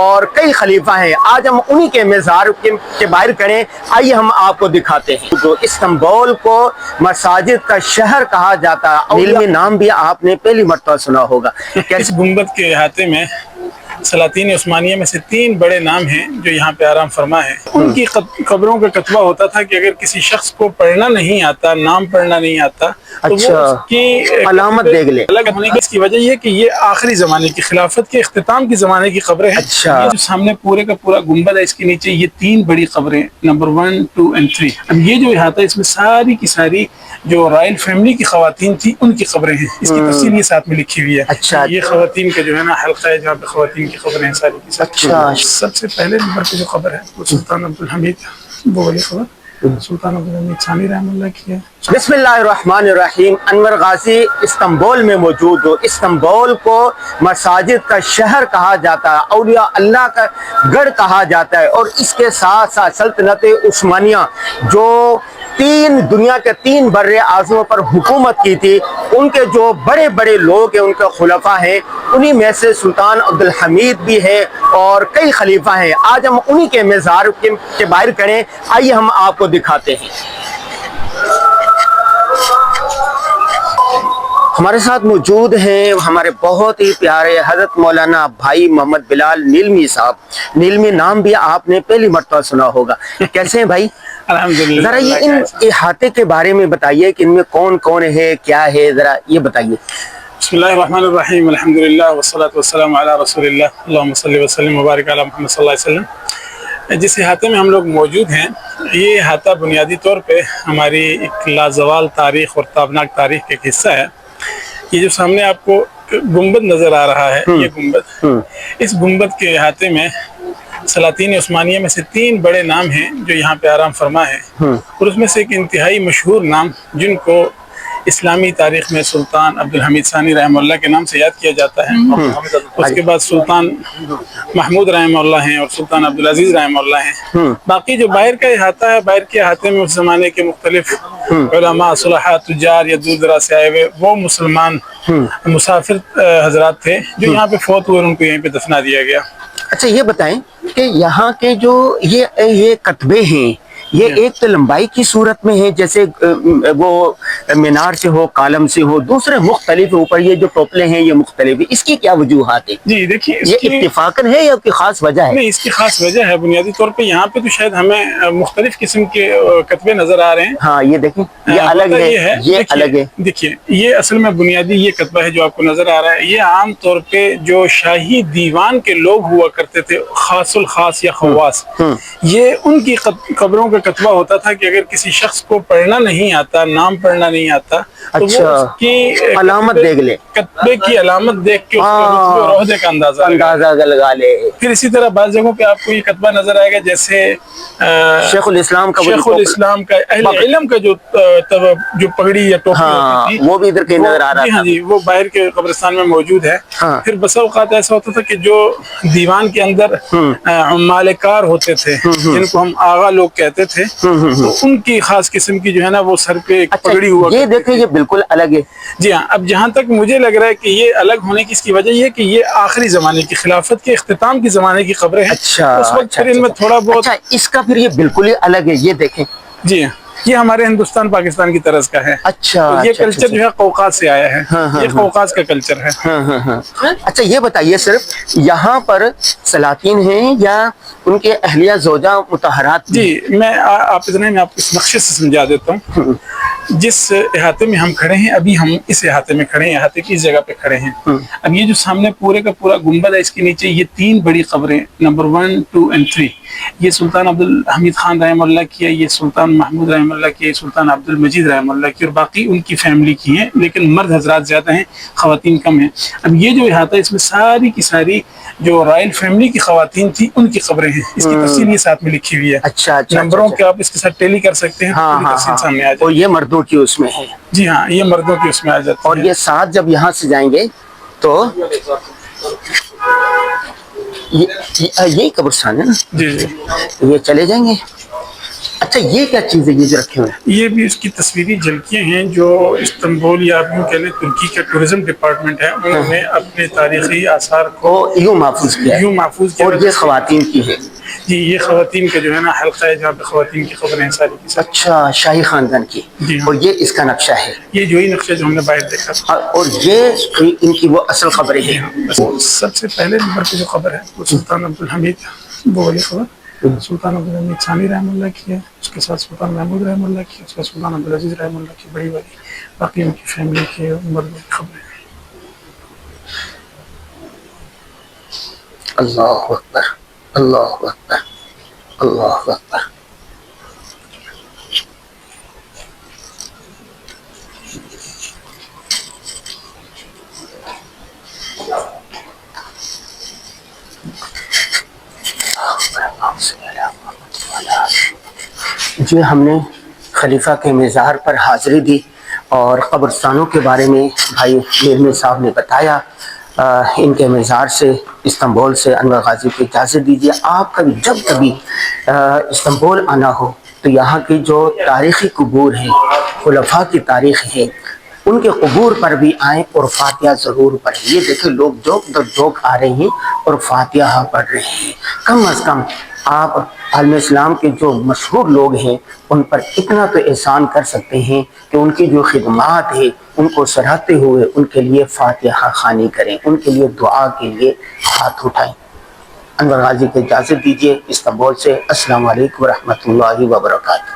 اور کئی خلیفہ ہیں. آج ہم انہی کے مزار کے باہر کھڑے. آئیے ہم آپ کو دکھاتے ہیں. جو استنبول کو مساجد کا شہر کہا جاتا ہے, علمی نام بھی آپ نے پہلی مرتبہ سنا ہوگا. اس گنبد کے احاطے میں سلاطین عثمانیہ میں سے 3 بڑے نام ہیں جو یہاں پہ آرام فرما ہے. ان کی قبروں کا کتبہ ہوتا تھا کہ اگر کسی شخص کو پڑھنا نہیں آتا, نام پڑھنا نہیں آتا, تو وہ اس کی علامت دیکھ لے. الگ ہونے کی اس کی وجہ یہ کہ یہ آخری زمانے کی, خلافت کے اختتام کے زمانے کی قبریں ہیں. یہ جو سامنے پورے کا پورا گنبد ہے, اس کے نیچے یہ 3 بڑی قبریں, نمبر 1, 2 اور 3. اب یہ جو احاطہ ہے اس میں ساری کی ساری جو رائل فیملی کی خواتین تھی ان کی قبریں ہیں. اس کی تفصیل یہ ساتھ میں لکھی ہوئی ہے. یہ خواتین کا جو ہے نا حلقہ ہے جہاں پہ خواتین کی خبریں ہیں ساری کی ساری. سب سے پہلے نمبر پہ جو خبر ہے وہ سلطان عبدالحمید, وہ والی خبر سلطان عبدالحمید ثانی رحمہ اللہ کی ہے. بسم اللہ الرحمن الرحیم. انور غازی استنبول میں موجود ہو. استنبول کو مساجد کا شہر کہا جاتا ہے, اولیاء اللہ کا گڑھ کہا جاتا ہے, اور اس کے ساتھ ساتھ سلطنت عثمانیہ جو دنیا کے 3 بر اعظموں پر حکومت کی تھی, ان کے جو بڑے بڑے لوگ ہیں, ان کے خلفاء ہیں, انہی میں سے سلطان عبدالحمید بھی ہے اور کئی خلیفہ ہیں. آج ہم انہی کے مزار کے باہر کھڑے. آئیے ہم آپ کو دکھاتے ہیں. ہمارے ساتھ موجود ہیں ہمارے بہت ہی پیارے حضرت مولانا بھائی محمد بلال نیلمی صاحب. نیلمی نام بھی آپ نے پہلی مرتبہ سنا ہوگا. کیسے ہیں بھائی؟ الحمدللہ. ذرا یہ ان احاطے کے بارے میں بتائیے کہ ان میں کون کون ہے, کیا ہے, ذرا یہ بتائیے. بسم اللہ الرحمن الرحیم. الحمدللہ والصلاة والسلام علی رسول اللہ. اللہم صلی وسلم وبارک علی محمد صلی اللہ علیہ وسلم. جس احاطے میں ہم لوگ موجود ہیں, یہ احاطہ بنیادی طور پہ ہماری ایک لازوال تاریخ اور تابناک تاریخ کا ایک حصہ ہے. یہ جو سامنے آپ کو گنبد نظر آ رہا ہے, یہ گنبد, اس گنبد کے احاطے میں سلاطین عثمانیہ میں سے 3 بڑے نام ہیں جو یہاں پہ آرام فرما ہے, اور اس میں سے ایک انتہائی مشہور نام جن کو اسلامی تاریخ میں سلطان عبدالحمید ثانی رحمہ اللہ کے نام سے یاد کیا جاتا ہے. اس کے بعد سلطان محمود رحمہ اللہ ہیں اور سلطان عبدالعزیز رحمہ اللہ ہیں. باقی جو باہر کا احاطہ ہے, باہر کے احاطے میں اس زمانے کے مختلف علماء, صلحاء, تجار یا دور دراز سے آئے ہوئے وہ مسلمان مسافر حضرات تھے جو یہاں پہ فوت ہوئے, ان کو یہیں پہ دفنا دیا گیا. اچھا یہ بتائیں کہ یہاں کے جو یہ کتبے ہیں, یہ ایک تو لمبائی کی صورت میں ہے, جیسے وہ مینار سے ہو, کالم سے ہو, دوسرے مختلف اوپر یہ جو ٹوپلے ہیں یہ مختلف ہیں. اس کی کیا وجوہات ہیں؟ جی دیکھیے, یہ اتفاقاً ہے یا کوئی خاص وجہ ہے؟ نہیں, اس کی خاص وجہ ہے. بنیادی طور پہ یہاں پہ تو شاید ہمیں مختلف قسم کے کتبے نظر آ رہے ہیں. ہاں یہ دیکھیں, یہ الگ ہے, یہ الگ ہے. دیکھیے یہ اصل میں بنیادی یہ کتبہ ہے جو آپ کو نظر آ رہا ہے. یہ عام طور پہ جو شاہی دیوان کے لوگ ہوا کرتے تھے, خاص الخاص یا خواص, یہ ان کی قبروں کا کتبہ ہوتا تھا کہ اگر کسی شخص کو پڑھنا نہیں آتا, نام پڑھنا نہیں آتا, تو وہ اس کی علامت دیکھ لے, کتبے کی علامت دیکھ کے اس کے عہدے کا اندازہ لگا لے. پھر اسی طرح بعض جگہوں پہ آپ کو یہ کتبہ نظر آئے گا, جیسے شیخ الاسلام کا اہل علم کا جو پگڑی یا ٹوپی ہوتی تھی, وہ بھی ادھر کہیں نظر آ رہا تھا. جی, وہ باہر کے قبرستان میں موجود ہے. پھر بس اوقات ایسا ہوتا تھا کہ جو دیوان کے اندر عمال کار ہوتے تھے, جن کو ہم آغا لوگ کہتے تھے, تو ان کی خاص قسم کی جو ہے نا وہ سر پہ ایک پگڑی ہوا. یہ دیکھیں, یہ بالکل الگ ہے. جی ہاں. اب جہاں تک مجھے لگ رہا ہے کہ یہ الگ ہونے کی اس کی وجہ یہ کہ یہ آخری زمانے کی, خلافت کے اختتام کے زمانے کی قبریں ہیں. اس وقت پھر ان میں تھوڑا بہت, اس کا پھر یہ بالکل ہی الگ ہے. یہ دیکھیں, جی ہاں, یہ ہمارے ہندوستان پاکستان کی طرز کا ہے. اچھا, یہ کلچر جو ہے قوقاز سے آیا ہے. یہ قوقاز کا کلچر ہے. اچھا یہ بتائیے, صرف یہاں پر سلاطین ہیں یا ان کے اہلیہ زوجہ مطہرات؟ جی میں آپ اس نقشے سے سمجھا دیتا ہوں. جس احاطے میں ہم کھڑے ہیں, ابھی ہم اس احاطے میں کھڑے ہیں, احاطے کی اس جگہ پہ کھڑے ہیں. اب یہ جو سامنے پورے کا پورا گنبد ہے, اس کے نیچے یہ 3 بڑی قبریں, نمبر 1, 2 اور 3. یہ سلطان عبدالحمید خان رحمہ اللہ کی ہے, یہ سلطان محمود رحمہ اللہ کی ہے, سلطان عبدالمجید رحمہ اللہ کی, اور باقی ان کی فیملی کی ہیں, لیکن مرد حضرات زیادہ ہیں, خواتین کم ہیں. اب یہ جو احاطہ ہے اس میں ساری کی ساری جو رائل فیملی کی خواتین تھی ان کی قبریں ہیں. اس کی تفصیل یہ ساتھ میں لکھی ہوئی ہے. اچھا, نمبروں کے آپ اس کے ساتھ ٹیلی کر سکتے ہیں, تفصیل سامنے آ جائے. اور یہ مردوں کی اس میں ہے. جی ہاں, یہ مردوں کی اس میں آ جاتی ہے. اور یہ ساتھ جب یہاں سے جائیں گے تو یہی قبرستان ہے نا؟ جی جی, یہ چلے جائیں گے. اچھا یہ کیا چیز ہے یہ جو رکھے ہوئے ہیں؟ یہ بھی اس کی تصویری جھلکیاں ہیں جو استنبول یا آپ یوں کہہ لیں ترکی کا ٹورزم ڈپارٹمنٹ ہے، انہوں نے اپنے تاریخی آثار کو یوں محفوظ کیا ہے یوں محفوظ کیا. اور یہ خواتین کی ہے. جی یہ خواتین کا جو ہے نا حلقہ ہے جہاں پہ خواتین کی خبریں ہیں ساری کی ساری. اچھا شاہی خاندان کی. جی ہاں. اور یہ اس کا نقشہ ہے. یہ جو ہی نقشہ جو ہم نے باہر دیکھا تھا. اور یہ ان کی وہ اصل خبریں ہیں. سب سے پہلے نمبر پہ جو خبر ہے وہ سلطان عبدالحمید وہ والی خبر سلطان عبدالحمید ثانی رحمہ اللہ کی ہے، اس کے ساتھ سلطان محمود رحمہ اللہ کی، اس کے ساتھ سلطان عبدالعزیز رحمہ اللہ کی بڑی والی، باقی ان کی فیملی کے مردوں کی خبریں. اللہ اکبر اللہ اکبر اللہ اکبر. جی ہم نے خلیفہ کے مزار پر حاضری دی اور قبرستانوں کے بارے میں بھائی میرمیر صاحب نے بتایا. ان کے مزار سے استنبول سے انور غازی کو اجازت دیجیے آپ کبھی جب کبھی استنبول آنا ہو تو یہاں کی جو تاریخی قبور ہیں خلفاء کی تاریخ ہے ان کے قبور پر بھی آئیں اور فاتحہ ضرور پڑھیں. یہ دیکھیں لوگ جوک در جوک آ رہے ہیں اور فاتحہ پڑھ رہے ہیں. کم از کم آپ عالم اسلام کے جو مشہور لوگ ہیں ان پر اتنا تو احسان کر سکتے ہیں کہ ان کی جو خدمات ہے ان کو سراہتے ہوئے ان کے لیے فاتحہ خوانی کریں، ان کے لیے دعا کے لیے ہاتھ اٹھائیں. انور غازی کو اجازت دیجیے استنبول سے. السلام علیکم ورحمۃ اللہ وبرکاتہ.